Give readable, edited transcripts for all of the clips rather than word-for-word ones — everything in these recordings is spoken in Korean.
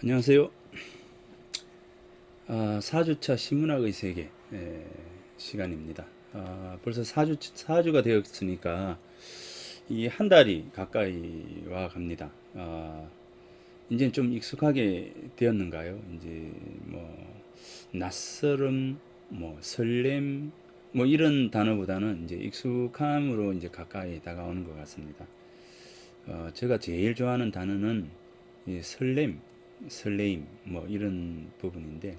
안녕하세요. 4주차 신문학의 세계 시간입니다. 벌써 4주가 되었으니까 이 한 달이 가까이 와 갑니다. 이제 좀 익숙하게 되었는가요? 이제 뭐 낯설음, 뭐 설렘, 뭐 이런 단어보다는 이제 익숙함으로 이제 가까이 다가오는 것 같습니다. 제가 제일 좋아하는 단어는 이 설레임, 뭐 이런 부분인데,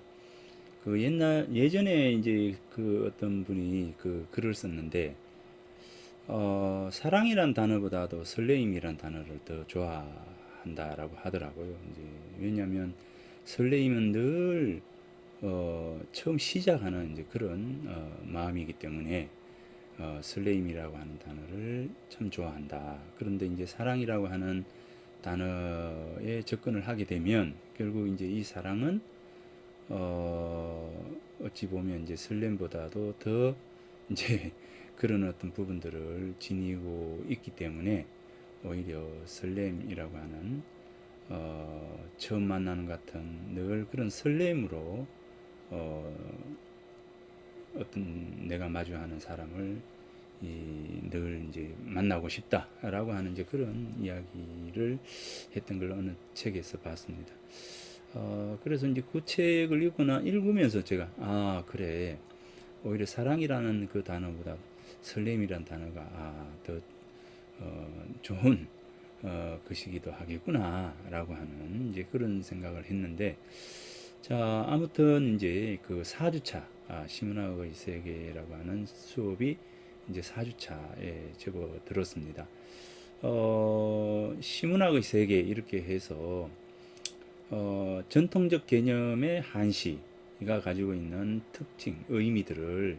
그 예전에 이제 그 어떤 분이 그 글을 썼는데, 사랑이란 단어보다도 설레임이란 단어를 더 좋아한다라고 하더라고요. 이제 왜냐하면 설레임은 늘 처음 시작하는 이제 그런 마음이기 때문에 설레임이라고 하는 단어를 참 좋아한다. 그런데 이제 사랑이라고 하는 단어에 접근을 하게 되면 결국 이제 이 사랑은 어찌 보면 이제 설렘보다도 더 이제 그런 어떤 부분들을 지니고 있기 때문에 오히려 설렘이라고 하는 처음 만나는 같은 늘 그런 설렘으로 어떤 내가 마주하는 사람을 늘 이제 만나고 싶다라고 하는 이제 그런 이야기를 했던 걸 어느 책에서 봤습니다. 그래서 이제 그 책을 읽으면서 제가 그래, 오히려 사랑이라는 그 단어보다 설렘이란 단어가 더 좋은 것이기도 하겠구나라고 하는 이제 그런 생각을 했는데, 자, 아무튼 이제 그 4주차 시문학의 세계라고 하는 수업이 이제 4주차에 접어들었습니다. 시문학의 세계 이렇게 해서 전통적 개념의 한시가 가지고 있는 특징, 의미들을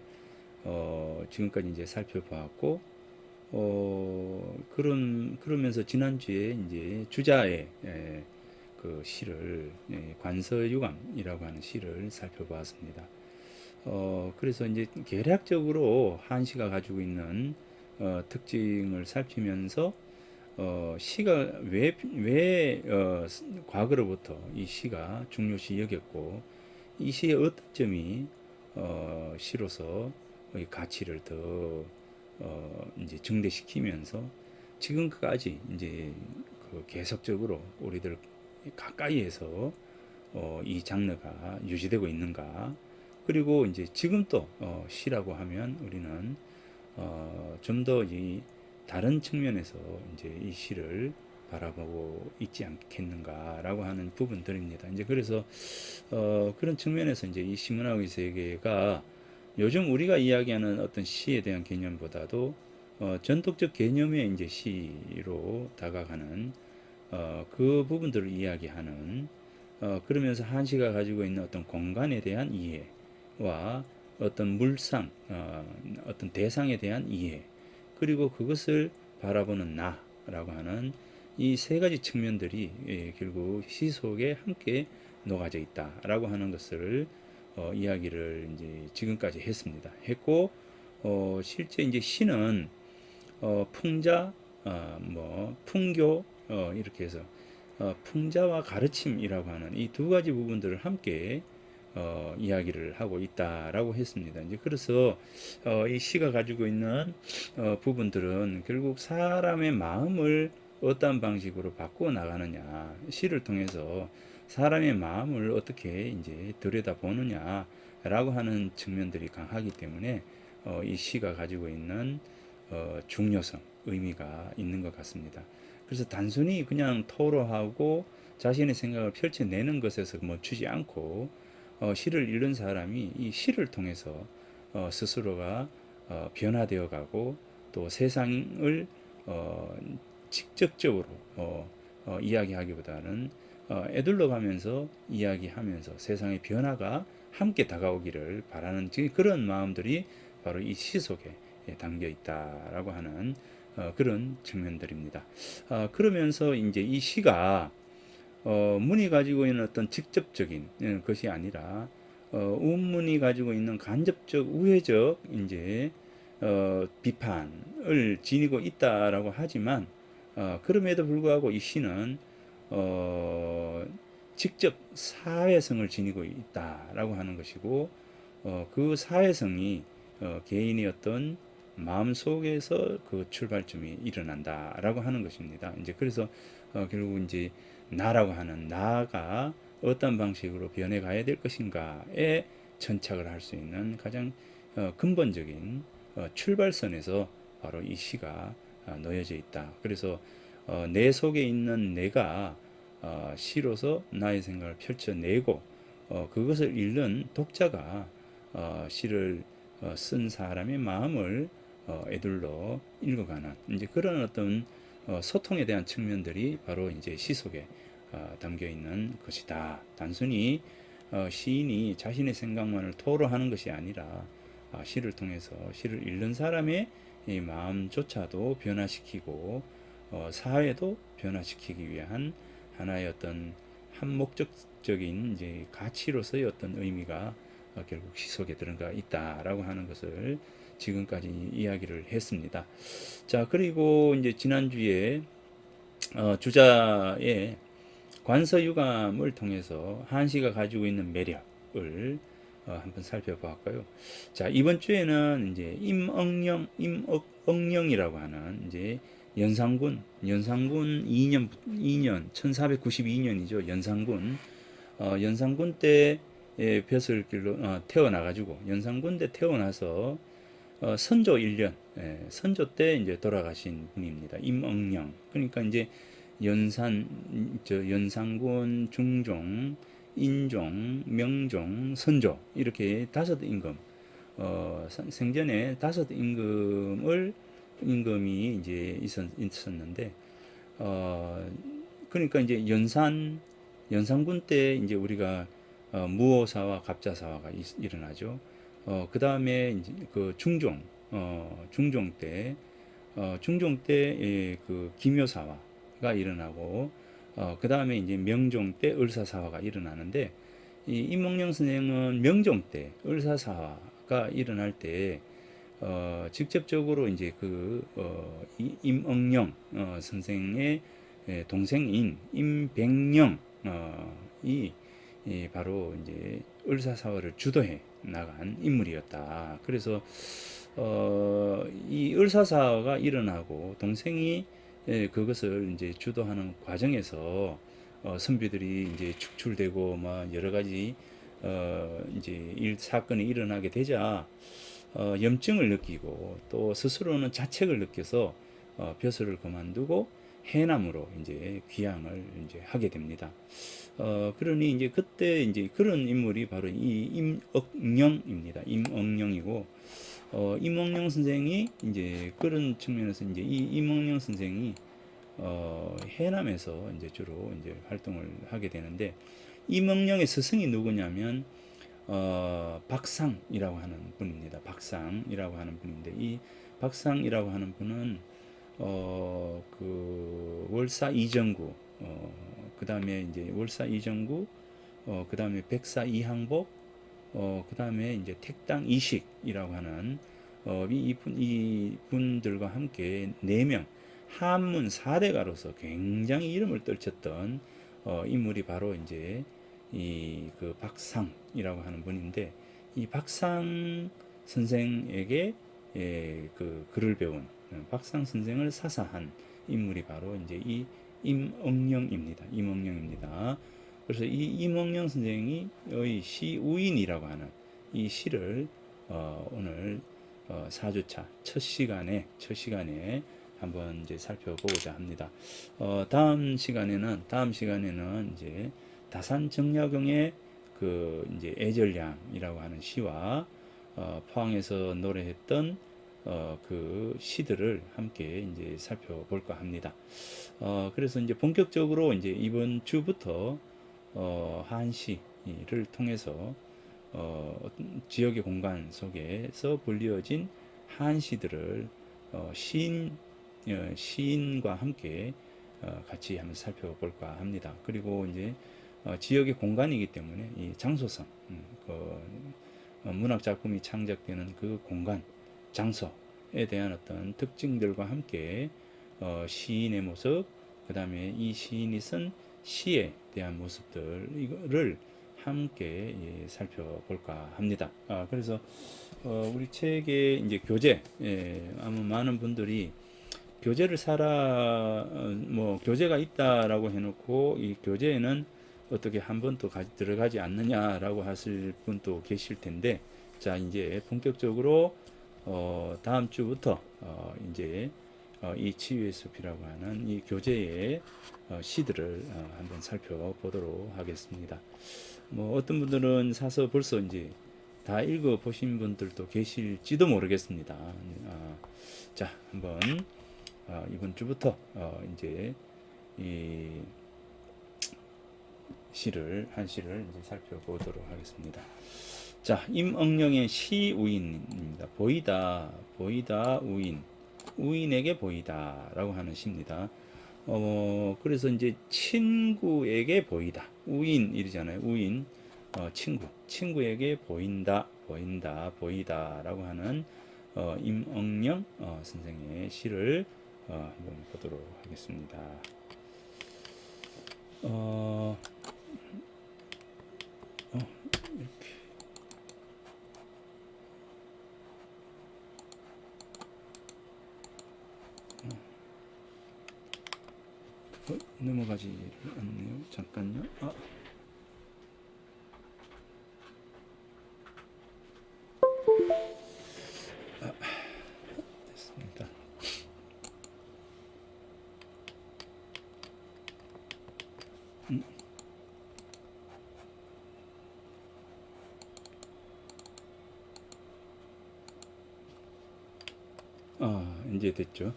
지금까지 이제 살펴보았고, 그러면서 지난주에 이제 주자의 그 시를 관서유감이라고 하는 시를 살펴보았습니다. 그래서 이제 개략적으로 한시가 가지고 있는 특징을 살피면서 시가 과거로부터 이 시가 중요시 여겼고, 이 시의 어떤 점이 시로서 가치를 더 이제 증대시키면서 지금까지 이제 그 계속적으로 우리들 가까이에서 이 장르가 유지되고 있는가. 그리고 이제 지금 또 시라고 하면 우리는 좀 더 이 다른 측면에서 이제 이 시를 바라보고 있지 않겠는가라고 하는 부분들입니다. 이제 그래서 그런 측면에서 이제 이 시문학의 세계가 요즘 우리가 이야기하는 어떤 시에 대한 개념보다도 전통적 개념의 이제 시로 다가가는 그 부분들을 이야기하는 그러면서 한시가 가지고 있는 어떤 공간에 대한 이해와 어떤 물상, 어떤 대상에 대한 이해, 그리고 그것을 바라보는 나라고 하는 이 세 가지 측면들이 결국 시 속에 함께 녹아져 있다라고 하는 것을 이야기를 이제 지금까지 했고, 실제 이제 시는 풍자, 뭐 풍교 이렇게 해서 풍자와 가르침이라고 하는 이 두 가지 부분들을 함께 이야기를 하고 있다라고 했습니다. 이제 그래서 이 시가 가지고 있는 부분들은 결국 사람의 마음을 어떠한 방식으로 바꾸어 나가느냐, 시를 통해서 사람의 마음을 어떻게 이제 들여다보느냐라고 하는 측면들이 강하기 때문에 이 시가 가지고 있는 중요성, 의미가 있는 것 같습니다. 그래서 단순히 그냥 토로하고 자신의 생각을 펼쳐내는 것에서 멈추지 않고 시를 읽는 사람이 이 시를 통해서 스스로가 변화되어 가고 또 세상을 어, 직접적으로 이야기하기보다는 애들러 가면서 이야기하면서 세상의 변화가 함께 다가오기를 바라는 그런 마음들이 바로 이 시 속에 담겨 있다라고 하는 그런 측면들입니다. 그러면서 이제 이 시가 문이 가지고 있는 어떤 직접적인 것이 아니라 운문이 가지고 있는 간접적 우회적 이제 비판을 지니고 있다라고 하지만 그럼에도 불구하고 이 시는 어, 직접 사회성을 지니고 있다라고 하는 것이고, 그 사회성이 개인의 어떤 마음 속에서 그 출발점이 일어난다라고 하는 것입니다. 이제 그래서 결국 이제 나라고 하는 나가 어떤 방식으로 변해 가야 될 것인가에 천착을 할 수 있는 가장 근본적인 출발선에서 바로 이 시가 놓여져 있다. 그래서 내 속에 있는 내가 시로서 나의 생각을 펼쳐내고 그것을 읽는 독자가 시를 쓴 사람의 마음을 에둘러 읽어가는 이제 그런 어떤 소통에 대한 측면들이 바로 이제 시 속에 담겨 있는 것이다. 단순히 시인이 자신의 생각만을 토로하는 것이 아니라 시를 통해서 시를 읽는 사람의 이 마음조차도 변화시키고 사회도 변화시키기 위한 하나의 어떤 한목적인 이제 가치로서의 어떤 의미가 결국 시 속에 들어가 있다라고 하는 것을 지금까지 이야기를 했습니다. 자, 그리고 이제 지난주에 주자의 관서유감을 통해서 한시가 가지고 있는 매력을 한번 살펴볼까요? 자, 이번 주에는 이제 임억령이라고 하는 이제 연산군 2년 1492년이죠. 연산군 때 벼슬 길로 태어나가지고 연산군 때 태어나서 선조 1년 선조 때 이제 돌아가신 분입니다. 임억령. 그러니까 이제 연산군, 중종, 인종, 명종, 선조 이렇게 다섯 임금 생전에 다섯 임금이 이제 있었는데 그러니까 이제 연산군 때 이제 우리가 무오사와 갑자사화가 일어나죠. 그 다음에 이제 그 중종 때 그 기묘사화가 일어나고, 그 다음에 이제 명종 때 을사사화가 일어나는데, 이 임옥령 선생은 명종 때 을사사화가 일어날 때, 직접적으로 이제 임억령 선생의 동생인 임백령 이 바로 이제 을사사화를 주도해 나간 인물이었다. 그래서 이 을사사화가 일어나고 동생이 그것을 이제 주도하는 과정에서 선비들이 이제 축출되고 막 여러 가지 이제 사건이 일어나게 되자 염증을 느끼고 또 스스로는 자책을 느껴서 벼슬을 그만두고 해남으로 이제 귀향을 이제 하게 됩니다. 그러니 이제 그때 이제 그런 인물이 바로 이 임억령입니다. 임억령이고, 임억령 선생이 이제 그런 측면에서 이제 이 임억령 선생이 해남에서 이제 주로 이제 활동을 하게 되는데, 임억령의 스승이 누구냐면 박상이라고 하는 분입니다. 박상이라고 하는 분인데, 이 박상이라고 하는 분은 그 월사 이정구, 그 다음에 이제 월사 이정구, 그 다음에 백사 이항복, 그 다음에 이제 택당 이식이라고 하는 이 분들과 함께 4명 한문 4대가로서 굉장히 이름을 떨쳤던 인물이 바로 이제 이 그 박상이라고 하는 분인데, 이 박상 선생에게 그 글을 배운 박상 선생을 사사한 인물이 바로 이제 이 임억령입니다. 임억령입니다. 그래서 이 임억령 선생이 시 우인이라고 하는 이 시를 오늘 4주차 첫 시간에 한번 이제 살펴보고자 합니다. 다음 시간에는 이제 다산 정약용의 그 이제 애절량이라고 하는 시와 포항에서 노래했던 그 시들을 함께 이제 살펴볼까 합니다. 그래서 이제 본격적으로 이제 이번 주부터 한시를 통해서 지역의 공간 속에서 불리어진 한시들을 시인과 함께 같이 한번 살펴볼까 합니다. 그리고 이제 지역의 공간이기 때문에 이 장소성, 문학 작품이 창작되는 그 공간, 장소에 대한 어떤 특징들과 함께 시인의 모습, 그 다음에 이 시인이 쓴 시에 대한 모습들 이거를 함께 살펴볼까 합니다. 그래서 우리 책의 이제 교재, 아마 많은 분들이 교재를 사라, 뭐 교재가 있다라고 해놓고 이 교재에는 어떻게 한 번도 들어가지 않느냐라고 하실 분도 계실 텐데, 자 이제 본격적으로 다음 주부터 이제 이 치유의 숲이라고 하는 이 교재의 시들을 한번 살펴보도록 하겠습니다. 뭐 어떤 분들은 사서 벌써 이제 다 읽어 보신 분들도 계실지도 모르겠습니다. 자, 한번 이번 주부터 이제 이 한 시를 이제 살펴보도록 하겠습니다. 자, 임억령의 시우인입니다. 보이다, 보이다, 우인, 우인에게 보이다라고 하는 시입니다. 그래서 이제 친구에게 보이다, 우인 이러잖아요. 우인, 친구에게 보인다, 보인다, 보이다라고 하는 임억령 선생의 시를 한번 보도록 하겠습니다. 이렇게. 넘어가지 않네요. 잠깐요. 됐습니다. 이제 됐죠.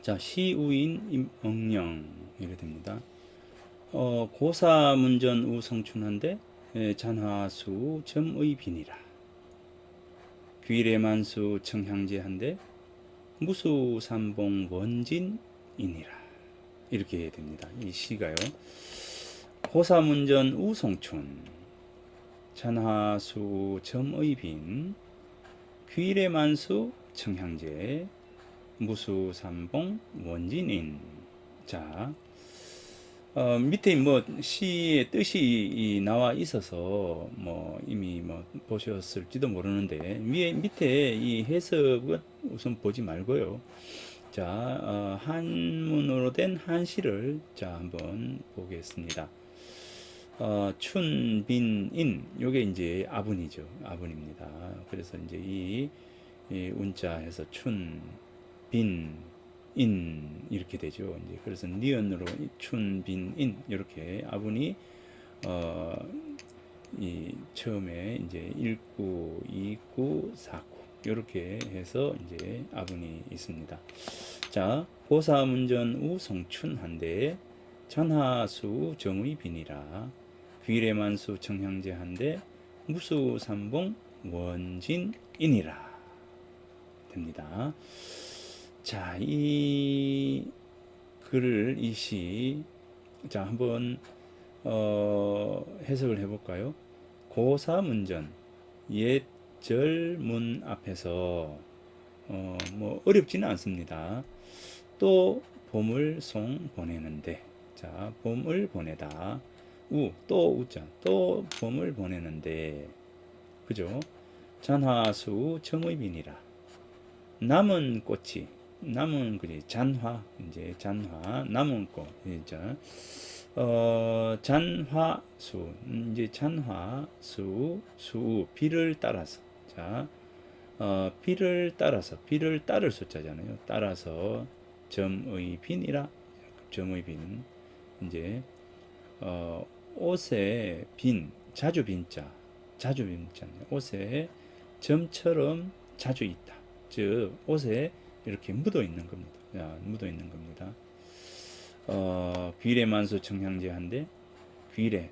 자, 시우인 임억령 이렇게 됩니다. 고사문전 우성춘한데 잔화수 점의빈이라 귀래만수 청향제한데 무수삼봉 원진이니라 이렇게 됩니다. 이 시가요. 고사문전 우성춘 잔화수 점의빈 귀래만수 청향제 무수삼봉 원진인. 자, 밑에 뭐 시의 뜻이 나와 있어서 뭐 이미 뭐 보셨을지도 모르는데 밑에 이 해석은 우선 보지 말고요. 자, 한문으로 된 한시를 자 한번 보겠습니다. 춘빈인 요게 이제 아분이죠. 아분입니다. 그래서 이제 이 운자해서 춘빈 인 이렇게 되죠. 이제 그래서 니은으로 춘빈인 이렇게 아분이 이 처음에 이제 1구, 2구, 4구 이렇게 해서 이제 아분이 있습니다. 자, 고사문전 우성춘한데 잔하수 정의빈이라 귀래만수 청향제한데 무수삼봉 원진인이라 됩니다. 자, 이 글을 이 시, 자 한번 해석을 해볼까요? 고사문전 옛절문 앞에서 뭐 어렵지는 않습니다. 또 봄을 송 보내는데, 자 봄을 보내다 또 우자 또 봄을 보내는데 그죠? 잔화수 정의빈이라 남은 꽃이 남은 그지 잔화 이제 잔화 남은 꽃 이제 잔화수 이제 잔화수 수 비를 따라서 자 비를 따라서 비를 따를 숫자잖아요. 따라서 점의 빈이라 점의 빈 이제 옷에 빈 자주 빈자 자주 빈자 옷에 점처럼 자주 있다. 즉 옷에 이렇게 묻어 있는 겁니다. 묻어 있는 겁니다. 귀래만수 청향제한데 귀래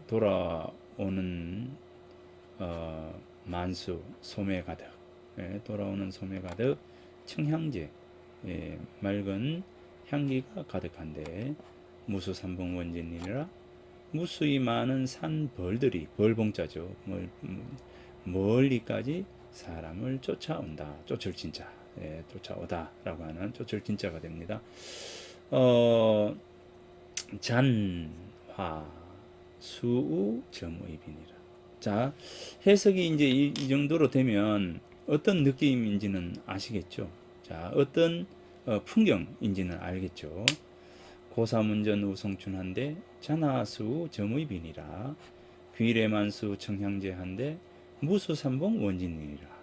돌아오는 만수 소매 가득 돌아오는 소매 가득 청향제 맑은 향기가 가득한데 무수삼봉 원진이라 무수히 많은 산벌들이 벌봉자죠. 멀리까지 사람을 쫓아온다. 쫓을 진짜 쫓아오다 라고 하는 쫓을 진짜가 됩니다. 어, 잔화 수우 점의빈이라. 자, 해석이 이제 이 정도로 되면 어떤 느낌인지는 아시겠죠? 자, 어떤 풍경인지는 알겠죠? 고사문전 우성춘한데 잔하수 점의빈이라. 귀래만수 청향제한데 무수삼봉 원진이라.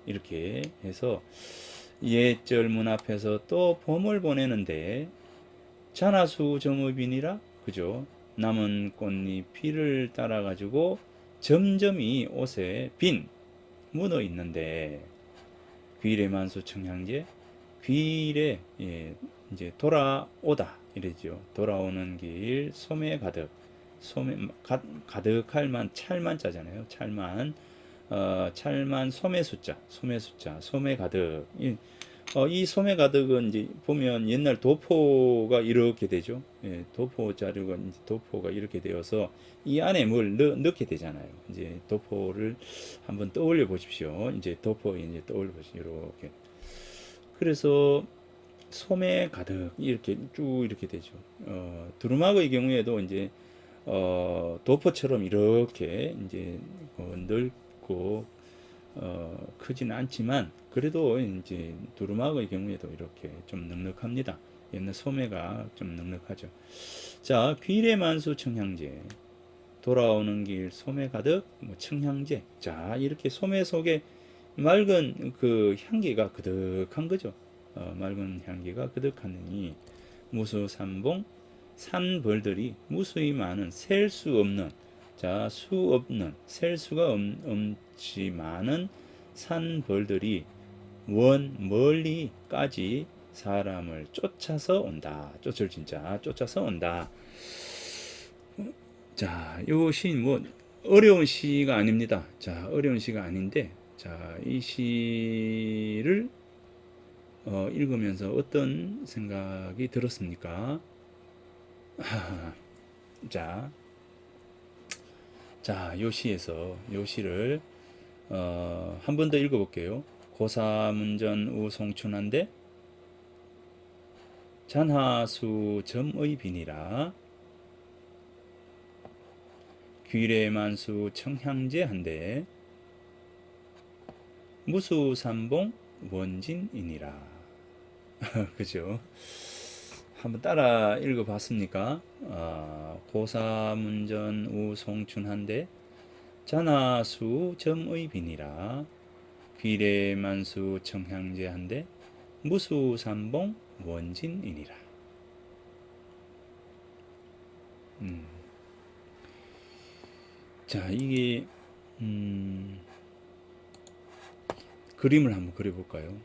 이렇게 해서 옛절 문 앞에서 또 봄을 보내는데 잔하수 점의빈이라, 그죠? 남은 꽃잎 비를 따라 가지고 점점이 옷에 빈 묻어 있는데, 귀래만수 청향제, 귀래, 예, 이제 돌아오다 이러죠. 돌아오는 길 소매 가득. 가득할 만, 찰만 자잖아요. 찰만 소매 가득. 이 소매 가득은 이제 보면 옛날 도포가 이렇게 되죠. 예, 도포 자료가 이제 도포가 이렇게 되어서 이 안에 뭘 넣게 되잖아요. 이제 도포를 한번 떠올려 보십시오. 이제 도포 이제 떠올려 보시죠. 이렇게. 그래서 소매 가득 이렇게 쭉 이렇게 되죠. 두루마기의 경우에도 이제 도포처럼 이렇게 이제 넓고 크지는 않지만 그래도 이제 두루마기의 경우에도 이렇게 좀 넉넉합니다. 옛날 소매가 좀 넉넉하죠. 자, 귀래만수 청향제, 돌아오는 길 소매 가득 청향제. 자, 이렇게 소매 속에 맑은 그 향기가 그득한 거죠. 맑은 향기가 그득하느니 무수삼봉, 산벌들이 무수히 많은, 셀 수 없는, 자, 수 없는, 셀 수가 없지 많은 산벌들이 멀리까지 사람을 쫓아서 온다. 쫓아서 온다. 자, 요 시는 뭐 어려운 시가 아닙니다. 자, 어려운 시가 아닌데, 자, 이 시를 읽으면서 어떤 생각이 들었습니까? 자, 요 시에서 요 시를 한 번 더 읽어볼게요. 고사문전 우송춘한데 잔하수 점의빈이라. 귀래만수 청향제한데 무수삼봉 원진이니라. 그죠? 한번 따라 읽어봤습니까? 고사문전 우송춘한데 잔하수 점의빈이라. 귀래만수 청향제한데 무수삼봉 원진이니라. 자, 이게 그림을 한번 그려볼까요?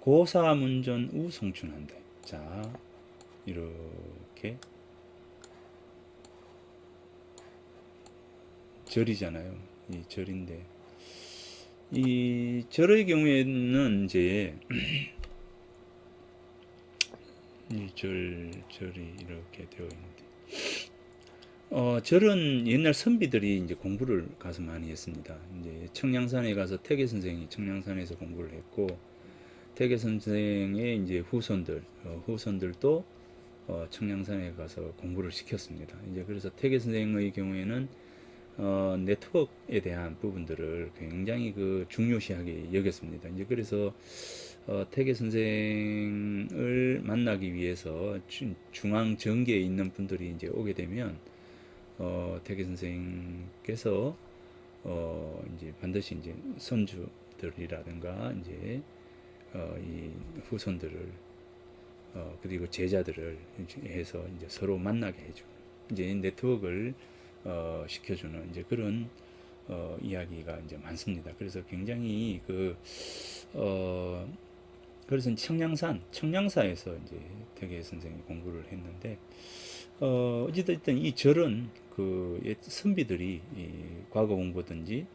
고사문전 우송춘한데, 자, 이렇게 절이잖아요. 이 절인데, 이 절의 경우에는 이제 이 절이 이렇게 되어 있는데, 절은 옛날 선비들이 이제 공부를 가서 많이 했습니다. 이제 청량산에 가서 태계 선생이 청량산에서 공부를 했고, 태계 선생의 이제 후손들도 청량산에 가서 공부를 시켰습니다. 이제 그래서 태계 선생의 경우에는 네트워크에 대한 부분들을 굉장히 그 중요시하게 여겼습니다. 이제 그래서 태계 선생을 만나기 위해서 중앙 정계에 있는 분들이 이제 오게 되면 태계 선생께서 이제 반드시 이제 선주들이라든가 이제 이 후손들을 그리고 제자들을 해서 이제 서로 만나게 해주고 이제 네트워크를 시켜주는 이제 그런 이야기가 이제 많습니다. 그래서 굉장히 그래서 청량사에서 이제 태계 선생이 공부를 했는데 어찌됐든 이 절은 그 옛 선비들이 과거 공부든지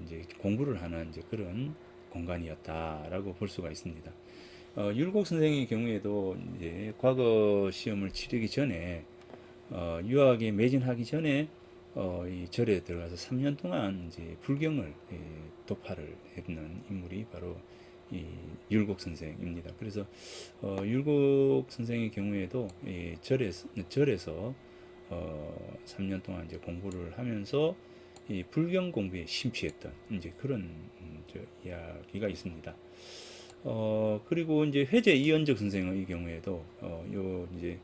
이제 공부를 하는 이제 그런 공간이었다라고 볼 수가 있습니다. 율곡 선생의 경우에도 이제 과거 시험을 치르기 전에 유학에 매진하기 전에 이 절에 들어가서 3년 동안 이제 불경을 도파를 했는 인물이 바로 이 율곡 선생입니다. 그래서 율곡 선생의 경우에도 이 절에서 3년 동안 이제 공부를 하면서 이 불경 공부에 심취했던 이제 그런 이야기가 있습니다. 그리고 이제 회제 이연적 선생의 경우에도 요 이제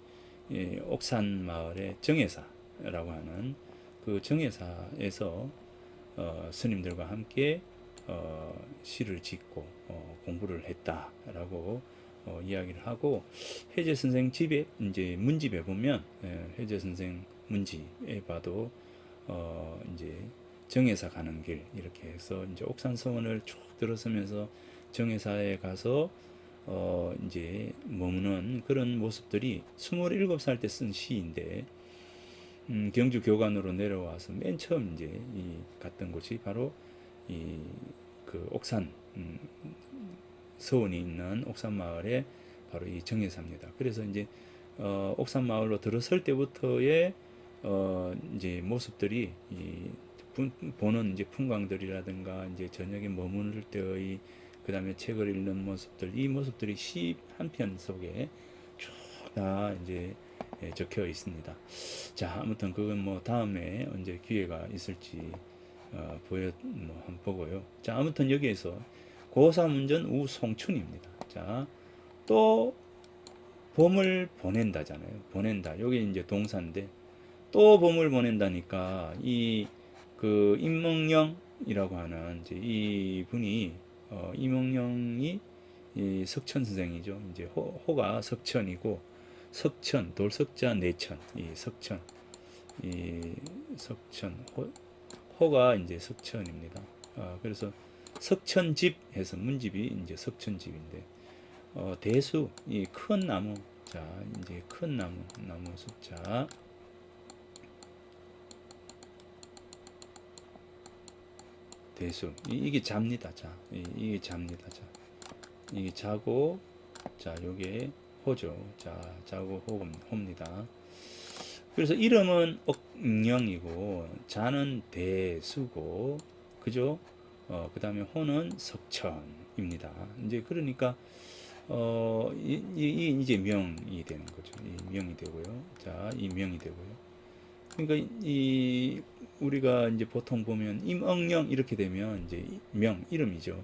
옥산 마을의 정예사라고 하는 그 정예사에서 스님들과 함께 시를 짓고 공부를 했다라고 이야기를 하고, 회제 선생 집에 이제 문집에 보면 회제 선생 문집에 봐도 이제 정예사 가는 길 이렇게 해서 이제 옥산서원을 쭉 들어서면서 정예사에 가서 이제 머무는 그런 모습들이 27살 때 쓴 시인데, 경주 교관으로 내려와서 맨 처음 이제 갔던 곳이 바로 이 그 옥산 서원이 있는 옥산 마을에 바로 이 정예사입니다. 그래서 이제 옥산 마을로 들어설 때부터의 이제 모습들이 보는 이제 풍광들이라든가 이제 저녁에 머무를 때의 그다음에 책을 읽는 모습들, 이 모습들이 시 한 편 속에 쭉 다 이제 적혀 있습니다. 자, 아무튼 그건 뭐 다음에 언제 기회가 있을지 한번 보고요. 자, 아무튼 여기에서 고사문전 우송춘입니다. 자, 또 봄을 보낸다잖아요. 보낸다. 여기 이제 동사인데 또 봄을 보낸다니까 이 그 임몽영이라고 하는 이제 이 분이 임몽영이 이 석천 선생이죠. 이제 호가 석천이고, 석천 돌석자 내천, 이 석천, 이 석천 호가 이제 석천입니다. 그래서 석천집 해서 문집이 이제 석천집인데, 대수 이 큰 나무, 자 이제 큰 나무 숫자 대수, 이게 잡니다. 자 이게 잡니다. 자 이게 자고, 자 요게 호죠. 자 자고 호입니다. 그래서 이름은 억령이고 자는 대수고, 그죠? 그 다음에 호는 석천입니다. 이제 그러니까 이제 명이 되는 거죠. 이 명이 되고요. 자, 이 명이 되고요. 그러니까 이 우리가 이제 보통 보면 임억령 이렇게 되면 이제 명 이름이죠.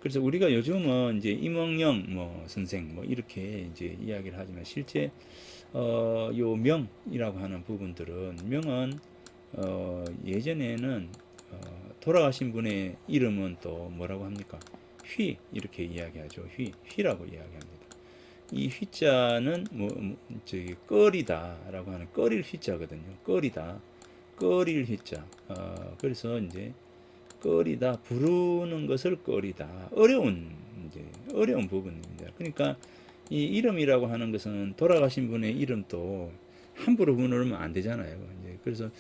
그래서 우리가 요즘은 이제 임억령 뭐 선생 뭐 이렇게 이제 이야기를 하지만, 실제 요 명이라고 하는 부분들은, 명은 예전에는 돌아가신 분의 이름은 또 뭐라고 합니까? 휘 이렇게 이야기하죠. 휘라고 이야기합니다. 이 휘자는 저기 껄이다라고 하는 껄일 휘자거든요. 껄이다, 껄일 휘자. 그래서 이제 껄이다, 부르는 것을 껄이다. 어려운 부분입니다. 그러니까 이 이름이라고 하는 것은 돌아가신 분의 이름도 함부로 부르면 안 되잖아요. 이제 그래서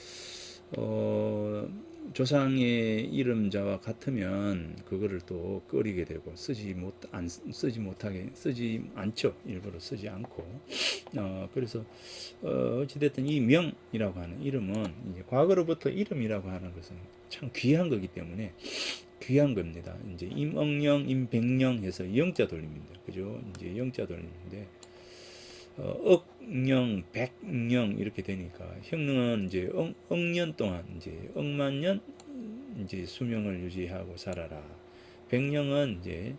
조상의 이름자와 같으면 그거를 또 꺼리게 되고 쓰지 않죠. 일부러 쓰지 않고. 그래서 어찌됐든 이 명이라고 하는 이름은 이제 과거로부터 이름이라고 하는 것은 참 귀한 거기 때문에 귀한 겁니다. 이제 임억령, 임백령 해서 영자 돌립니다. 그죠? 이제 영자 돌리는데 억령, 백령 이렇게 되니까, 형능은 이제 억년 동안 이제 억만년 이제 수명을 유지하고 살아라. 백령은 이제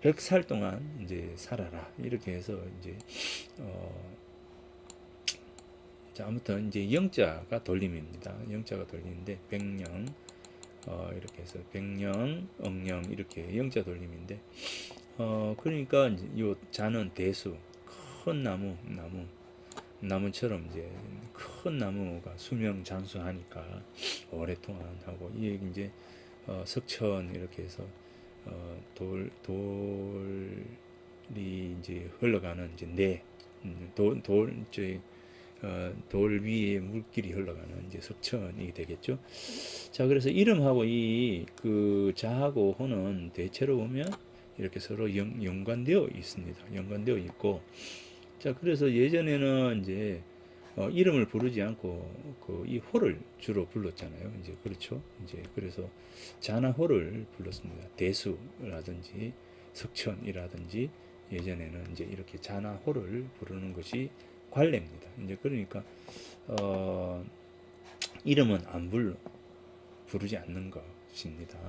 100살 동안 이제 살아라. 이렇게 해서 이제 자, 아무튼 이제 영자가 돌림입니다. 영자가 돌리는데 백령 이렇게 해서 백령, 억령 이렇게 영자 돌림인데, 그러니까 이제 요 자는 대수, 큰 나무처럼 이제 큰 나무가 수명 장수하니까 오랫동안 하고, 이 얘기 이제 석천 이렇게 해서 돌이 이제 흘러가는 이제 돌 위에 물길이 흘러가는 이제 석천이 되겠죠. 자, 그래서 이름하고 이 그 자하고 호는 대체로 보면 이렇게 서로 연관되어 있습니다. 연관되어 있고, 자, 그래서 예전에는 이제 이름을 부르지 않고 이 호를 주로 불렀잖아요. 이제 그렇죠. 이제 그래서 자나호를 불렀습니다. 대수라든지 석천이라든지 예전에는 이제 이렇게 자나호를 부르는 것이 관례입니다. 이제 그러니까 어, 이름은 안 부르지 않는 것입니다.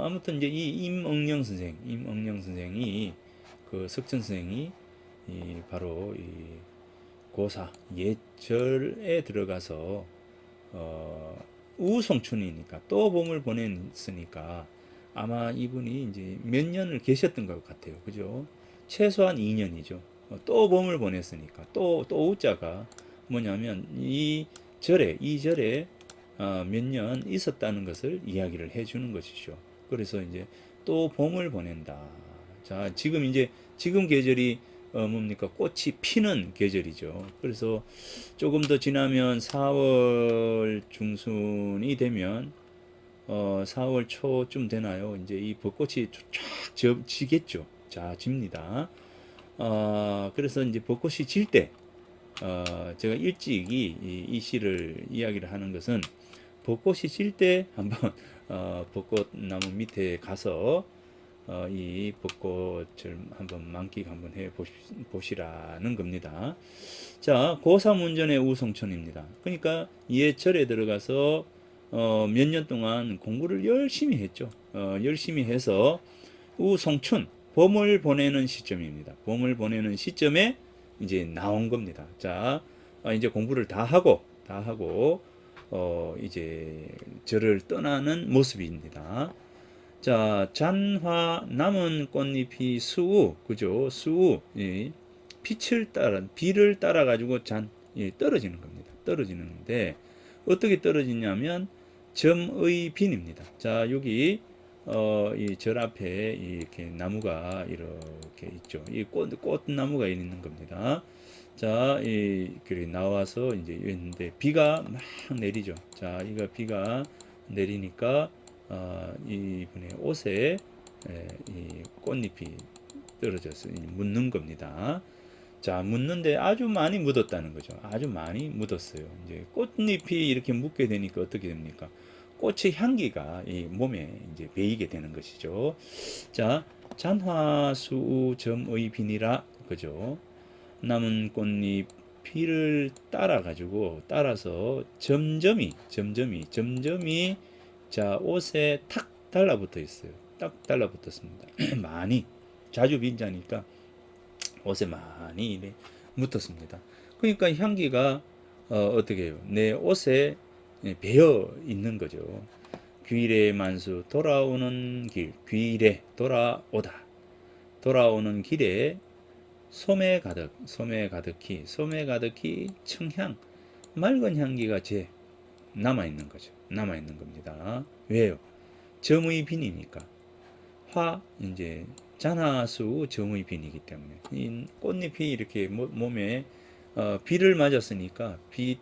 아무튼 이제 이 임응령 선생이 그 석천 선생이 바로 이 고사 예절에 들어가서 우송춘이니까 또 봄을 보냈으니까 아마 이분이 이제 몇 년을 계셨던 것 같아요. 그죠? 최소한 2년이죠. 또 봄을 보냈으니까 또 우자가 뭐냐면 이 절에 몇 년 있었다는 것을 이야기를 해주는 것이죠. 그래서 이제 또 봄을 보낸다. 자, 지금 계절이 뭡니까? 꽃이 피는 계절이죠. 그래서 조금 더 지나면 4월 중순이 되면 4월 초쯤 되나요? 이제 이 벚꽃이 쫙 지겠죠. 자, 집니다. 그래서 이제 벚꽃이 질 때, 제가 일찍이 이 시를 이야기를 하는 것은 벚꽃이 질 때 한번 벚꽃 나무 밑에 가서 이 벚꽃을 한번 만끽 한번 해 보시라는 겁니다. 자, 고3운전의 우성천입니다. 그러니까 예절에 들어가서 몇 년 동안 공부를 열심히 했죠. 열심히 해서 우성춘 봄을 보내는 시점입니다. 봄을 보내는 시점에 이제 나온 겁니다. 자, 이제 공부를 다 하고 이제 절을 떠나는 모습입니다. 자, 잔화 남은 꽃잎이 수우, 그죠? 수우, 비를 따라 가지고 떨어지는 겁니다. 떨어지는데 어떻게 떨어지냐면 점의 빈입니다. 자, 여기 이 절 앞에 이렇게 나무가 이렇게 있죠. 이 꽃나무가 있는 겁니다. 자, 그리 나와서 이제 있는데 비가 막 내리죠. 자, 비가 내리니까 이분의 옷에 이 꽃잎이 떨어져서 묻는 겁니다. 자, 묻는데 아주 많이 묻었다는 거죠. 아주 많이 묻었어요. 이제 꽃잎이 이렇게 묻게 되니까 어떻게 됩니까? 꽃의 향기가 이 몸에 이제 배이게 되는 것이죠. 자, 잔화수 점의 비니라, 그죠? 남은 꽃잎 피를 따라서 점점이 자, 옷에 탁 달라붙어 있어요. 딱 달라붙었습니다. 많이 자주 빈자니까 옷에 많이 묻었습니다. 그러니까 향기가 어떻게 해요? 내 옷에 배어 있는 거죠. 귀래 만수 돌아오는 길, 귀래 돌아오는 길에 소매 가득히 청향 맑은 향기가 남아 있는 거죠. 남아 있는 겁니다. 왜요? 점의 빈이니까. 이제 잔화수 점의 빈이기 때문에 이 꽃잎이 이렇게 몸에 비를 맞았으니까 비에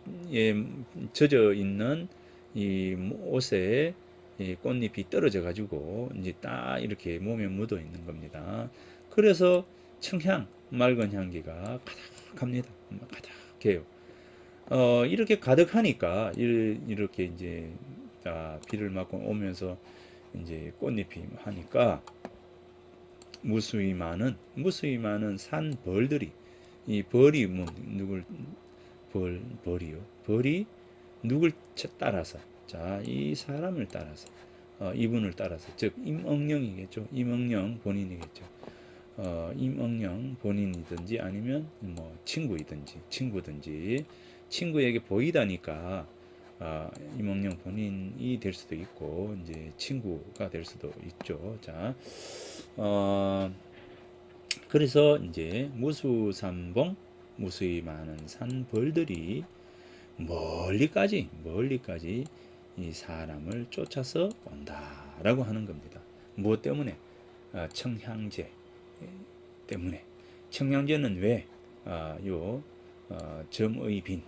젖어 있는 이 옷에 이 꽃잎이 떨어져 가지고 이제 딱 이렇게 몸에 묻어 있는 겁니다. 그래서 청향 맑은 향기가 가득합니다. 가득해요. 이렇게 가득하니까 이렇게 이제 비를 맞고 오면서 이제 꽃잎이 하니까 무수히 많은 산 벌들이 이 벌이 누굴 벌이요. 벌이 누굴 따라서 이 사람을 따라서 이분을 따라서 즉 임응령이겠죠. 임응령 본인이겠죠. 임응령 본인이든지 아니면 뭐 친구든지 친구에게 보이다니까 임응령 본인이 될 수도 있고 이제 친구가 될 수도 있죠. 자, 그래서 이제 무수삼봉 무수히 많은 산벌들이 멀리까지 이 사람을 쫓아서 온다라고 하는 겁니다. 무엇 때문에? 청향제 때문에. 청향제는 왜? 점의 빈,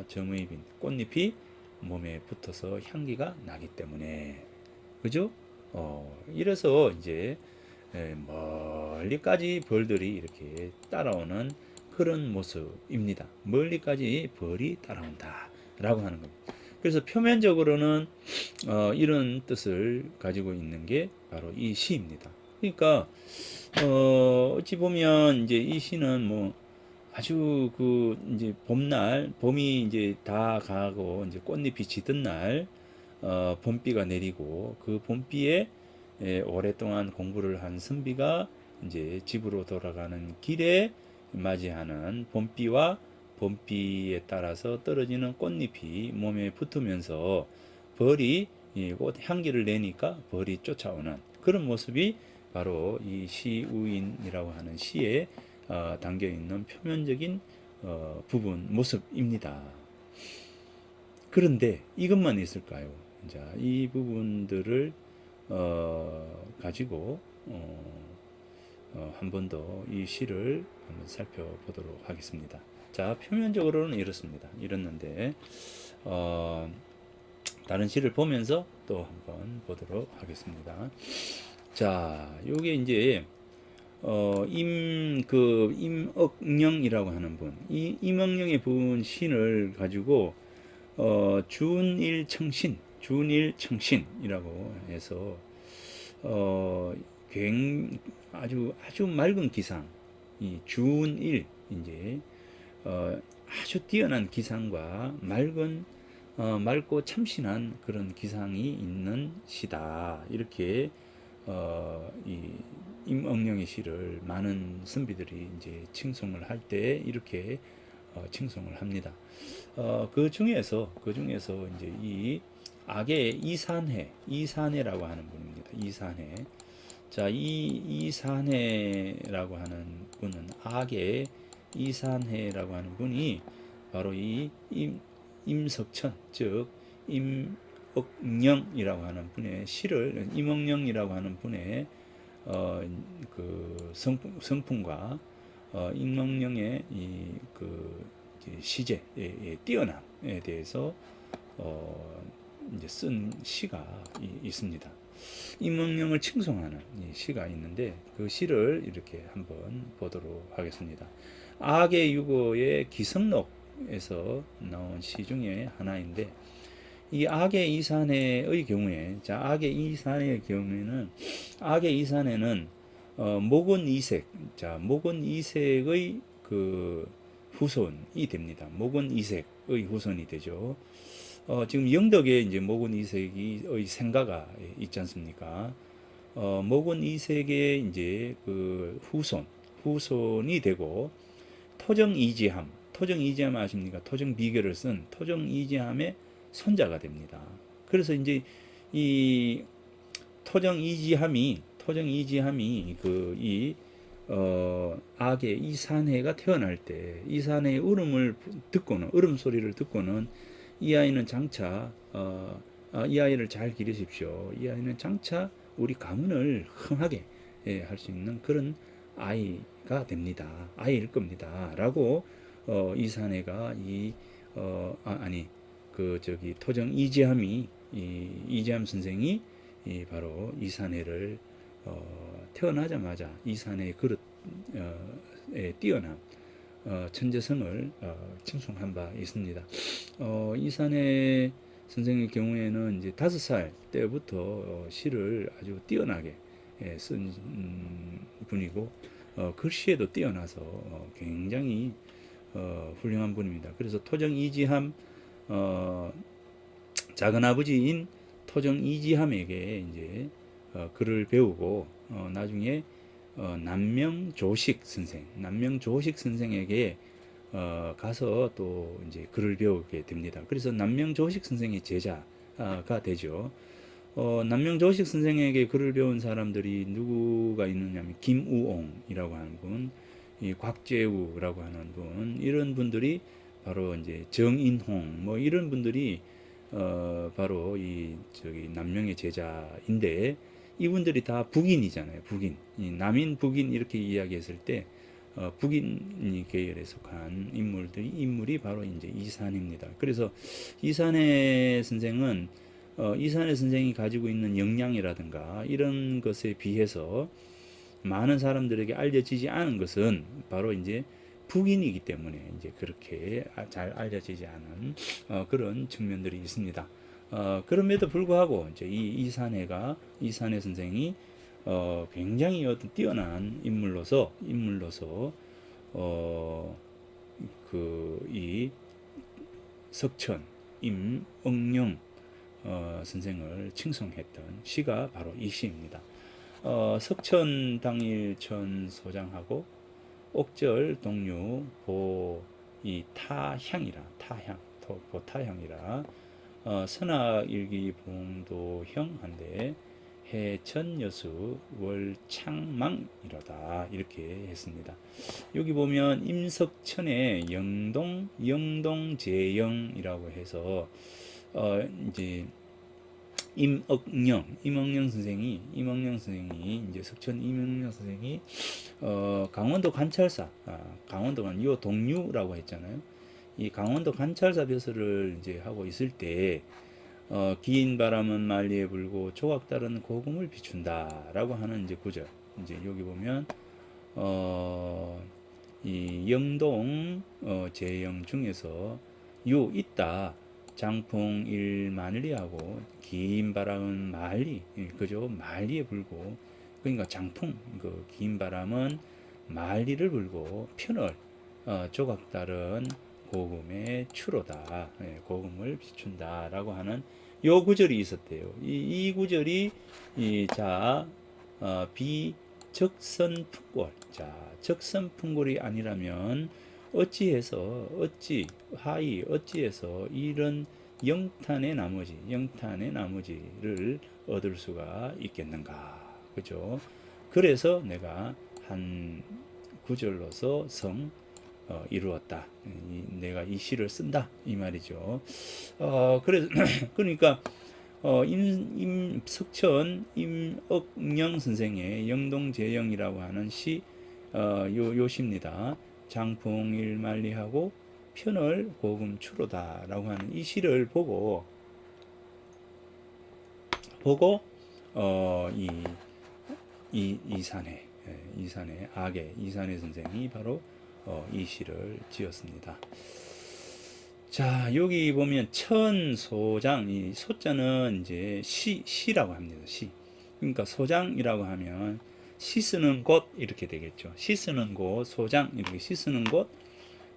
점의 빈 꽃잎이 몸에 붙어서 향기가 나기 때문에, 그죠? 이래서 이제 멀리까지 벌들이 이렇게 따라오는 그런 모습입니다. 멀리까지 벌이 따라온다라고 하는 겁니다. 그래서 표면적으로는 이런 뜻을 가지고 있는 게 바로 이 시입니다. 그러니까 어찌 보면 이제 이 시는 뭐 아주 그 이제 봄날 봄이 이제 다 가고 이제 꽃잎이 지던 날 봄비가 내리고 그 봄비에 오랫동안 공부를 한 선비가 이제 집으로 돌아가는 길에 맞이하는 봄비와 봄비에 따라서 떨어지는 꽃잎이 몸에 붙으면서 벌이 꽃 향기를 내니까 벌이 쫓아오는 그런 모습이 바로 이 시우인이라고 하는 시에 담겨 있는 표면적인 부분 모습입니다. 그런데 이것만 있을까요? 자, 이 부분들을 가지고 한 번 더 이 시를 한번 살펴보도록 하겠습니다. 자, 표면적으로는 이렇습니다. 이렇는데 다른 시를 보면서 또 한번 보도록 하겠습니다. 자, 요게 이제 임억령이라고 하는 분, 이 임억령의 분 신을 가지고 준일청신이라고 해서 아주 맑은 기상, 이 준일 이제 아주 뛰어난 기상과 맑고 참신한 그런 기상이 있는 시다. 이렇게 이 임억령의 시를 많은 선비들이 이제 칭송을 할 때 이렇게 칭송을 합니다. 그 중에서 이제 이 악의 이산해라고 하는 분입니다. 이산해. 자, 이산해라고 하는 분은 악의 이산해라고 하는 분이 바로 이 임석천, 즉 임억령이라고 하는 분의 시를 임억령이라고 하는 분의 그 성품과 임억령의 그 시제의 뛰어남에 대해서 이제 쓴 시가 있습니다. 임억령을 칭송하는 시가 있는데 그 시를 이렇게 한번 보도록 하겠습니다. 악의 유고의 기성록에서 나온 시 중에 하나인데 이 악의 이산해의 경우에 악의 이산해는 목원 이색, 목원 이색의 그 후손이 됩니다. 목원 이색의 후손이 되죠. 지금 영덕에 이제 목원 이색의 생가가 있지 않습니까? 목원 이색의 이제 그 후손이 되고 토정이지함 아십니까? 토정 비결을 쓴 토정이지함의 손자가 됩니다. 그래서 이제 이 토정이지함이 악의 이산해가 태어날 때 이산해의 울음 소리를 듣고는 이 아이는 장차 이 아이를 잘 기르십시오. 이 아이는 장차 우리 가문을 흥하게 할 수 있는 그런 아이가 됩니다. 아이일 겁니다. 라고 이산해가 토정 이지함 선생이 바로 이산해를 태어나자마자 이산해의 그릇에 뛰어난 천재성을 칭송한 바 있습니다. 이산해 선생의 경우에는 이제 5살 때부터 시를 아주 뛰어나게 쓴 분이고 글씨에도 뛰어나서 굉장히 훌륭한 분입니다. 그래서 토정 이지함 작은 아버지인 토정 이지함에게 이제 글을 배우고 나중에 남명조식 선생에게 가서 또 이제 글을 배우게 됩니다. 그래서 남명조식 선생의 제자가 되죠. 남명조식 선생에게 글을 배운 사람들이 누구가 있느냐면 김우옹이라고 하는 분, 이 곽재우라고 하는 분, 이런 분들이 바로 이제 정인홍 뭐 이런 분들이 바로 남명의 제자인데 이분들이 다 북인이잖아요. 이 남인 북인 이렇게 이야기했을 때 북인 계열에 속한 인물이 바로 이제 이산해입니다. 그래서 이산해 선생이 가지고 있는 역량이라든가 이런 것에 비해서 많은 사람들에게 알려지지 않은 것은 바로 이제 북인이기 때문에 이제 그렇게 잘 알려지지 않은 그런 측면들이 있습니다. 그럼에도 불구하고 이제 이 이산해 선생이 굉장히 어떤 뛰어난 인물로서 그 이 석천, 임응령 선생을 칭송했던 시가 바로 이 시입니다. 석천 당일천 소장하고 옥절 동류 보이 타향이라 보타향이라 선악일기 봉도형 한데 해천여수 월창망이로다 이렇게 했습니다. 여기 보면 임석천의 영동제영이라고 해서 이제 임억령 선생이 이제 석천 임억령 선생이 강원도 관찰사 요 동류라고 했잖아요. 이 강원도 관찰사 벼슬을 이제 하고 있을 때 긴 바람은 만리에 불고 조각 따른 고금을 비춘다라고 하는 이제 구절. 이제 여기 보면 이 영동 제영 중에서 요 있다. 장풍 일만리하고 긴 바람은 만리, 그죠? 만리에 불고 그러니까 장풍 그 긴 바람은 만리를 불고 편을 조각 따른 고금의 추로다. 고금을 비춘다라고 하는 요 구절이 있었대요. 이 구절이 비적선풍골. 자, 적선풍골이 아니라면 어찌해서 이런 영탄의 나머지를 얻을 수가 있겠는가. 그죠? 그래서 내가 한 구절로서 이루었다. 내가 이 시를 쓴다. 이 말이죠. 그래서, 그러니까, 석천 임억령 선생의 영동제영이라고 하는 요 시입니다. 장풍일만리하고 편을 고금 추로다라고 하는 이 시를 보고, 이산해 선생이 바로 이 시를 지었습니다. 자, 여기 보면 천소장, 이 소자는 이제 시라고 합니다. 시. 그러니까 소장이라고 하면 시 쓰는 곳 이렇게 되겠죠. 시 쓰는 곳, 소장 이렇게 시 쓰는 곳.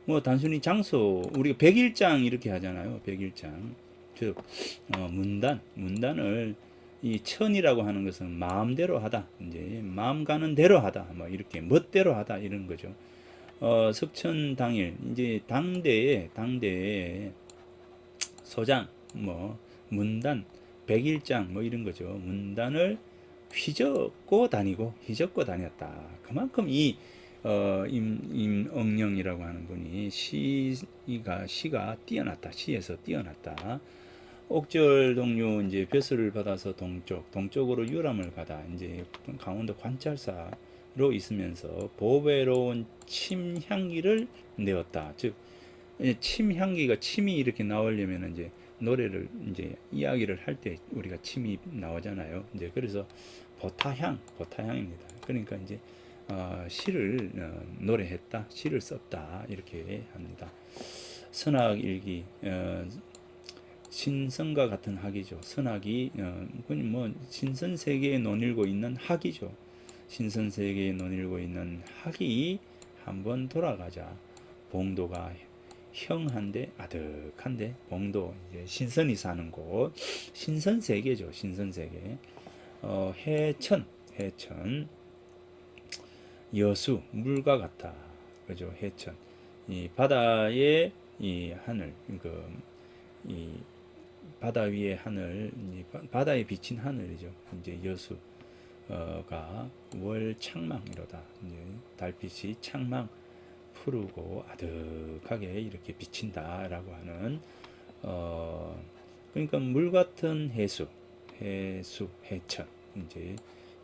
뭐 단순히 장소, 우리가 백일장 이렇게 하잖아요. 백일장. 즉 문단을 이 천이라고 하는 것은 마음대로 하다. 이제 마음 가는 대로 하다. 뭐 이렇게 멋대로 하다 이런 거죠. 석천 당일 이제 당대에 소장 뭐 문단 백일장 뭐 이런 거죠. 문단을 휘젓고 다녔다. 그만큼 이 임억령이라고 하는 분이 시가 뛰어났다. 시에서 뛰어났다. 옥절 동료 이제 벼슬을 받아서 동쪽으로 유람을 가다 이제 강원도 관찰사로 있으면서 보배로운 침향기를 내었다. 즉 침이 이렇게 나오려면 이제 노래를 이제 이야기를 할 때 우리가 침이 나오잖아요. 이제 그래서 보타향입니다. 그러니까 이제 시를 노래했다, 시를 썼다 이렇게 합니다. 선악일기 신선과 같은 학이죠. 선악이 뭐 신선세계에 논일고 있는 학이죠. 신선세계에 논일고 있는 학이 한번 돌아가자. 봉도가 형한데 아득한데 봉도 이제 신선이 사는 곳 신선세계죠. 신선세계 해천 여수 물과 같다. 그죠? 해천 이 바다의 이 하늘 이 바다 위의 하늘 바다에 비친 하늘이죠. 이제 여수가 월창망이로다. 이제 달빛이 창망 푸르고 아득하게 이렇게 비친다라고 하는 그러니까 물 같은 해천 이제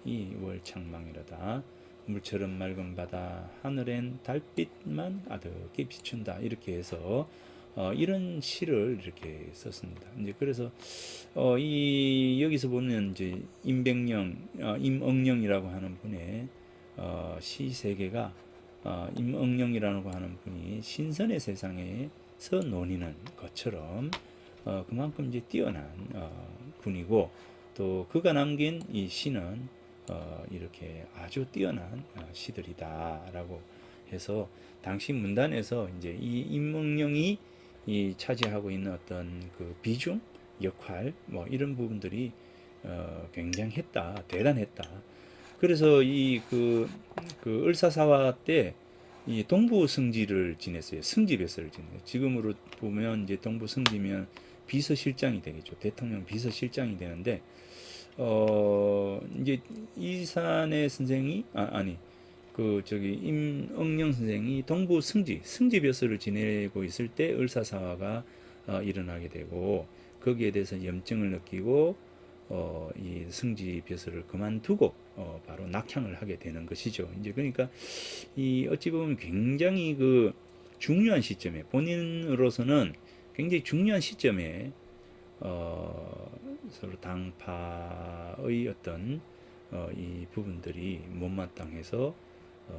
이 월창망이로다. 물처럼 맑은 바다 하늘엔 달빛만 아득히 비춘다. 이렇게 해서 이런 시를 이렇게 썼습니다. 이제 그래서 여기서 보면 이제 임억령이라고 하는 분의 시 세 개가 임응령이라고 하는 분이 신선의 세상에서 논의는 것처럼 그만큼 이제 뛰어난 분이고, 또 그가 남긴 이 시는 이렇게 아주 뛰어난 시들이다라고 해서 당시 문단에서 이제 이 임응령이 이 차지하고 있는 어떤 그 비중, 역할, 뭐 이런 부분들이 굉장했다, 대단했다. 그래서 그 을사사화 때 이 동부 승지를 지냈어요. 승지 뱃서를 지내요. 지금으로 보면 이제 동부 승지면 비서실장이 되겠죠. 대통령 비서실장이 되는데, 이제 이산의 선생이, 임응령 선생이 동부 승지 벼슬을 지내고 있을 때 을사사화가 일어나게 되고, 거기에 대해서 염증을 느끼고, 이 승지 벼슬을 그만두고, 바로 낙향을 하게 되는 것이죠. 이제 그러니까, 이 어찌 보면 굉장히 그 중요한 시점에, 본인으로서는 굉장히 중요한 시점에, 서로 당파의 어떤 이 부분들이 못마땅해서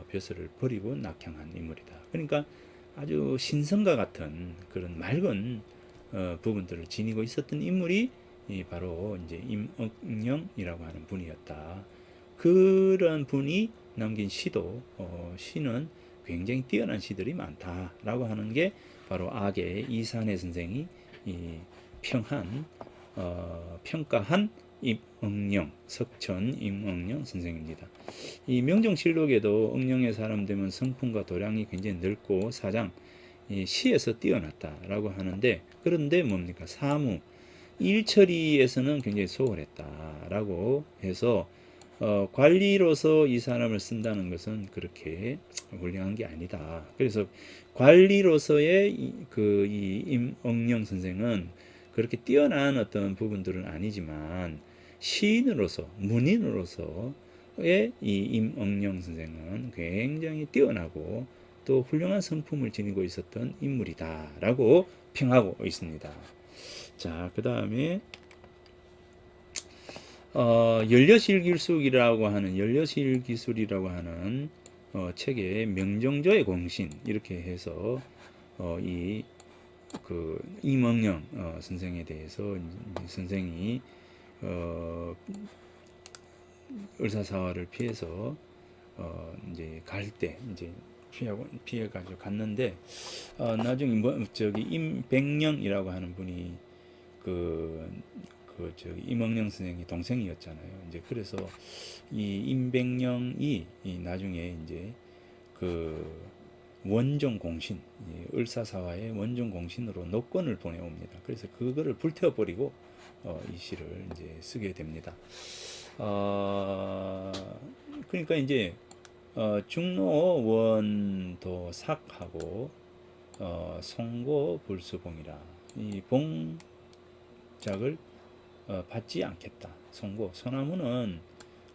벼슬을 버리고 낙향한 인물이다. 그러니까 아주 신성과 같은 그런 맑은 부분들을 지니고 있었던 인물이 바로 이제 임응령이라고 하는 분이었다. 그런 분이 남긴 시는 굉장히 뛰어난 시들이 많다라고 하는 게 바로 악의 이산해 선생이 평가한 임응령, 석천 임응령 선생입니다. 이 명정실록에도 응령의 사람 되면 성품과 도량이 굉장히 넓고 사장, 시에서 뛰어났다라고 하는데, 그런데 뭡니까? 사무, 일처리에서는 굉장히 소홀했다라고 해서 관리로서 이 사람을 쓴다는 것은 그렇게 훌륭한 게 아니다. 그래서 관리로서의 이 임응령 선생은 그렇게 뛰어난 어떤 부분들은 아니지만 시인으로서, 문인으로서의 이 임응령 선생은 굉장히 뛰어나고 또 훌륭한 성품을 지니고 있었던 인물이다라고 평하고 있습니다. 자, 그 다음에 연려실기술이라고 하는 책에 명정조의 공신 이렇게 해서 이 그 임응령 선생에 대해서 선생이 을사사화를 피해서 이제 갈 때 이제 피해 가지고 갔는데, 나중에 임백령이라고 하는 분이 임응령 선생이 동생이었잖아요. 이제 그래서 이 임백령이 나중에 이제 그 원종 공신, 을사사화의 원종 공신으로 녹권을 보내옵니다. 그래서 그거를 불태워버리고 이 시를 이제 쓰게 됩니다. 그러니까 이제 중로 원도삭하고 송고 불수봉이라, 이 봉작을 받지 않겠다. 소나무는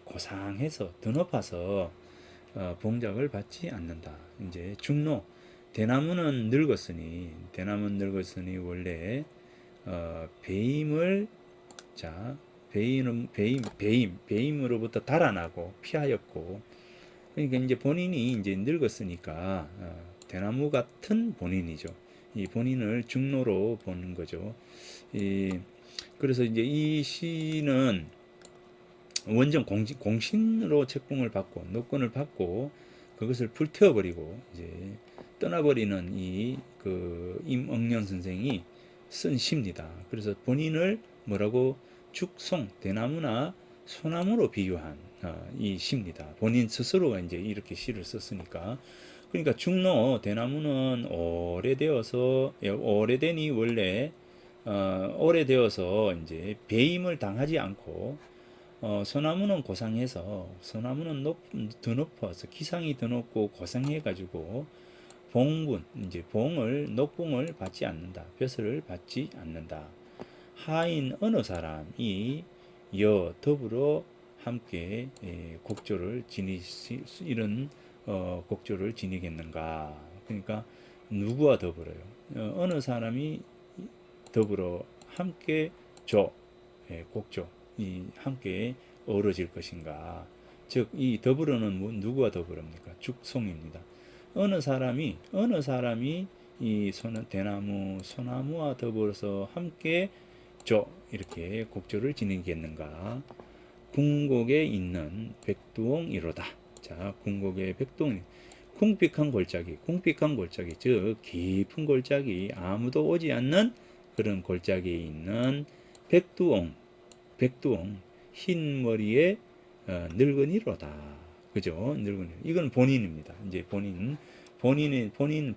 고상해서 더 높아서 봉작을 받지 않는다. 이제 중로, 대나무는 늙었으니 원래 배임으로부터 달아나고 피하였고, 그러니까 이제 본인이 이제 늙었으니까 대나무 같은 본인이죠. 이 본인을 중로로 보는 거죠. 그래서 이제 이 시는 원정 공신으로 책봉을 받고 녹권을 받고 그것을 불태워버리고 이제 떠나버리는 이 임응령 선생이 쓴 시입니다. 그래서 본인을 뭐라고 죽송, 대나무나 소나무로 비유한 이 시입니다. 본인 스스로가 이제 이렇게 시를 썼으니까. 그러니까 중로, 대나무는 오래되니 원래 오래되어서 이제 배임을 당하지 않고, 소나무는 고상해서, 소나무는 더 높아서 기상이 더 높고 고상해가지고 녹봉을 받지 않는다. 벼슬을 받지 않는다. 하인 어느 사람이 더불어 함께 곡조를 이런 곡조를 지니겠는가. 그러니까 누구와 더불어요? 어느 사람이 더불어 함께 곡조, 함께 어우러질 것인가. 즉, 이 더불어는 누구와 더불어입니까? 죽송입니다. 어느 사람이 이 대나무, 소나무와 더불어서 함께 이렇게 곡조를 지니겠는가? 궁곡에 있는 백두옹이로다. 자, 궁곡의 백두옹, 궁핍한 골짜기, 즉 깊은 골짜기, 아무도 오지 않는 그런 골짜기에 있는 백두옹, 흰 머리의 늙은이로다. 그죠? 늙은이. 이건 본인입니다. 이제 본인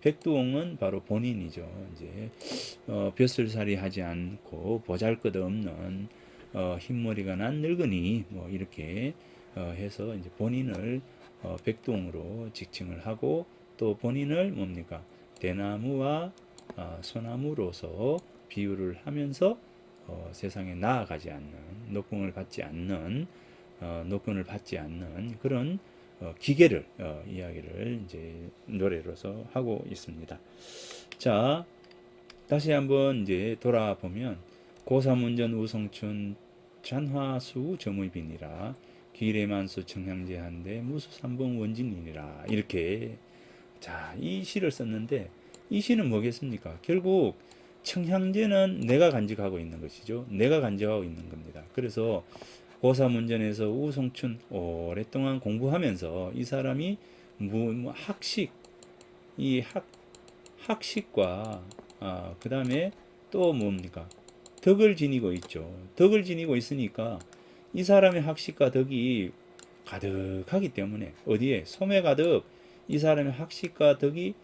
백두옹은 바로 본인이죠. 이제 벼슬살이 하지 않고 보잘것없는 흰머리가 난 늙은이 뭐 이렇게 해서 이제 본인을 백두옹으로 직칭을 하고 또 본인을 뭡니까? 대나무와 소나무로서 비유를 하면서 세상에 나아가지 않는 노권을 받지 않는 그런 기계를 이야기를 이제 노래로서 하고 있습니다. 자, 다시 한번 이제 돌아보면 고사문전 우성춘 잔화수 점의빈이라 기레만수 청향제한데 무수삼봉 원진이니라 이렇게 자, 이 시를 썼는데 이 시는 뭐겠습니까? 결국 청향제는 내가 간직하고 있는 것이죠. 내가 간직하고 있는 겁니다. 그래서 고사문전에서 우성춘 오랫동안 공부하면서 이 사람이 학식과 그 다음에 또 뭡니까? 덕을 지니고 있죠. 덕을 지니고 있으니까 이 사람의 학식과 덕이 가득하기 때문에 어디에 소매 가득 이 사람의 학식과 덕이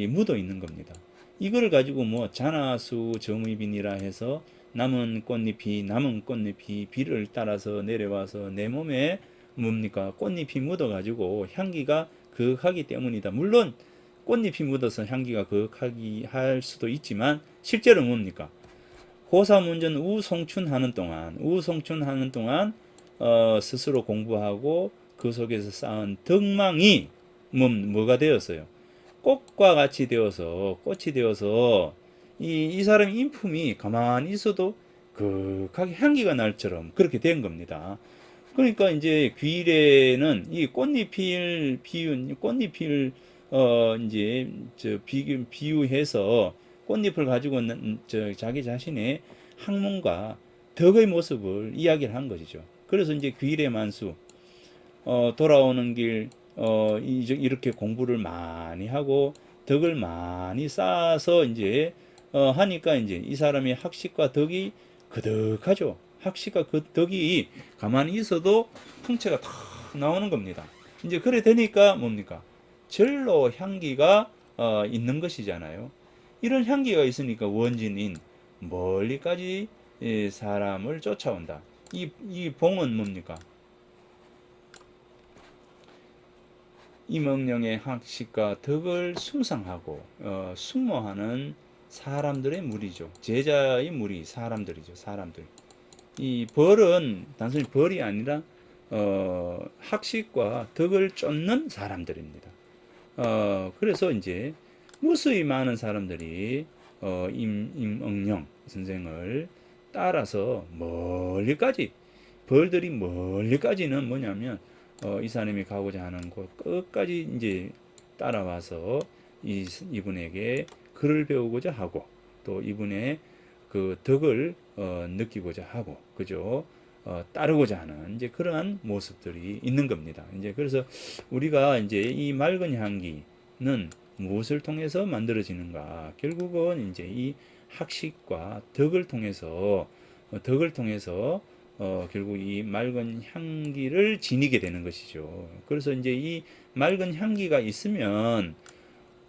묻어 있는 겁니다. 이걸 가지고 뭐 잔화수 점의빈이라 해서 남은 꽃잎이 비를 따라서 내려와서 내 몸에 뭡니까? 꽃잎이 묻어가지고 향기가 그윽하기 때문이다. 물론 꽃잎이 묻어서 향기가 그윽하기 할 수도 있지만 실제로 뭡니까? 고사문전 우송춘하는 동안 스스로 공부하고 그 속에서 쌓은 덕망이 뭐가 되었어요? 꽃과 같이 되어서 꽃이 되어서 이 사람의 인품이 가만히 있어도 그윽하게 향기가 날처럼 그렇게 된 겁니다. 그러니까 이제 귀래는 이 꽃잎을 이제 비유해서 꽃잎을 가지고 자기 자신의 학문과 덕의 모습을 이야기를 한 것이죠. 그래서 이제 귀래만수 돌아오는 길 이렇게 공부를 많이 하고 덕을 많이 쌓아서 이제 하니까 이제 이 사람의 학식과 덕이 그득하죠. 학식과 그 덕이 가만히 있어도 풍채가 탁 나오는 겁니다. 이제 그래 되니까 뭡니까? 절로 향기가 있는 것이잖아요. 이런 향기가 있으니까 원진인 멀리까지 사람을 쫓아온다. 이 봉은 뭡니까? 이명령의 학식과 덕을 숭상하고 숙모하는 사람들의 무리죠. 제자의 무리, 사람들이죠. 사람들. 이 벌은 단순히 벌이 아니라 학식과 덕을 쫓는 사람들입니다. 그래서 이제 무수히 많은 사람들이 임응령 선생을 따라서 벌들이 멀리까지는 뭐냐면 이 사람이 가고자 하는 곳 끝까지 이제 따라와서 이분에게 글을 배우고자 하고 또 이분의 그 덕을 느끼고자 하고 그죠? 따르고자 하는 이제 그러한 모습들이 있는 겁니다. 이제 그래서 우리가 이제 이 맑은 향기는 무엇을 통해서 만들어지는가? 결국은 이제 이 학식과 덕을 통해서 결국 이 맑은 향기를 지니게 되는 것이죠. 그래서 이제 이 맑은 향기가 있으면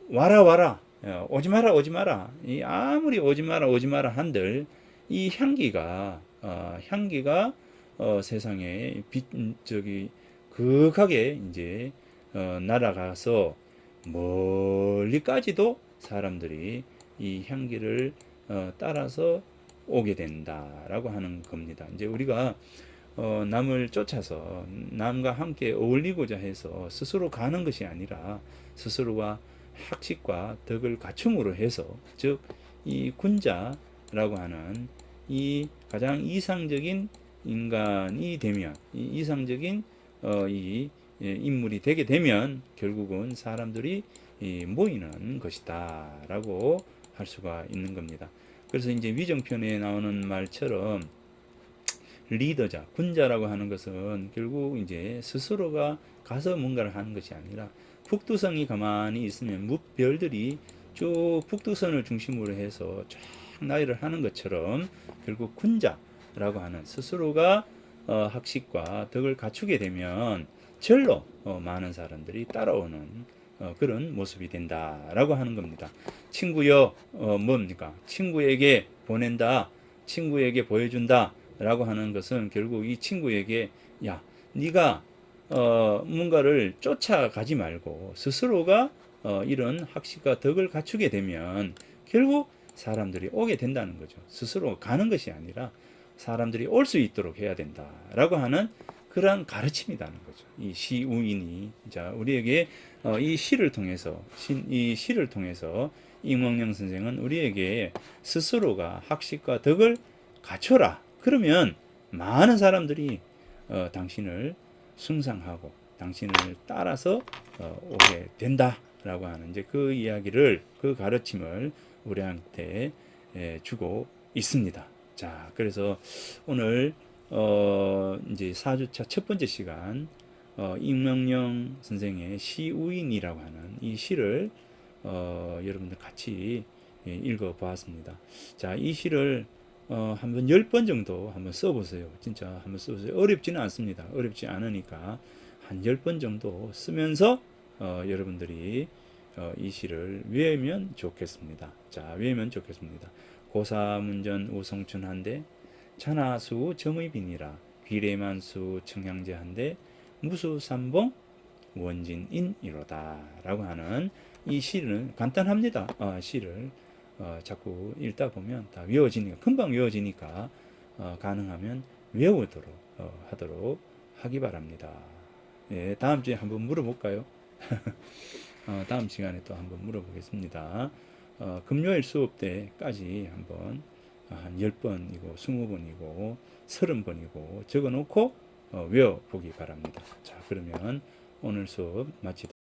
와라 오지 마라 이 아무리 오지 마라 한들 이 향기가 세상에 그윽하게 이제 날아가서 멀리까지도 사람들이 이 향기를 따라서 오게 된다라고 하는 겁니다. 이제 우리가 남을 쫓아서 남과 함께 어울리고자 해서 스스로 가는 것이 아니라 스스로가 학식과 덕을 갖춤으로 해서 즉 이 군자라고 하는 이 가장 이상적인 인간이 되면 이상적인 이 인물이 되게 되면 결국은 사람들이 모이는 것이다라고 할 수가 있는 겁니다. 그래서 이제 위정편에 나오는 말처럼 리더자, 군자라고 하는 것은 결국 이제 스스로가 가서 뭔가를 하는 것이 아니라 북두성이 가만히 있으면 무별들이 쭉 북두선을 중심으로 해서 쫙 나열을 하는 것처럼 결국 군자라고 하는 스스로가 학식과 덕을 갖추게 되면 절로 많은 사람들이 따라오는 그런 모습이 된다라고 하는 겁니다. 친구여, 뭡니까? 친구에게 보낸다, 친구에게 보여준다 라고 하는 것은 결국 이 친구에게 야, 네가 뭔가를 쫓아가지 말고 스스로가 이런 학식과 덕을 갖추게 되면 결국 사람들이 오게 된다는 거죠. 스스로 가는 것이 아니라 사람들이 올 수 있도록 해야 된다라고 하는 그러한 가르침이라는 거죠. 이 시우인이 자 우리에게 이 시를 통해서 이 시를 통해서 임원영 선생은 우리에게 스스로가 학식과 덕을 갖춰라. 그러면 많은 사람들이 당신을 숭상하고 당신을 따라서 오게 된다라고 하는 이제 그 이야기를 그 가르침을 우리한테 주고 있습니다. 자, 그래서 오늘 이제 4주차 첫 번째 시간 임명령 선생의 시우인이라고 하는 이 시를 여러분들 같이 읽어 보았습니다. 자, 이 시를 한번 10번 정도 한번 써보세요. 진짜 한번 써보세요. 어렵지는 않습니다. 어렵지 않으니까 한 10번 정도 쓰면서 여러분들이 이 시를 외우면 좋겠습니다. 자, 외우면 좋겠습니다. 고사문전 우성춘한데 찬하수 정의빈이라 귀래만수 청향제한데 무수삼봉 원진인이로다 라고 하는 이 시는 간단합니다. 시를 자꾸 읽다 보면 다 외워지니까 금방 외워지니까 가능하면 외우도록 하도록 하기 바랍니다. 예, 다음 주에 한번 물어볼까요? 다음 시간에 또 한번 물어보겠습니다. 금요일 수업 때까지 한번 한 10번이고 20번이고 30번이고 적어놓고 외워보기 바랍니다. 자, 그러면 오늘 수업 마치도록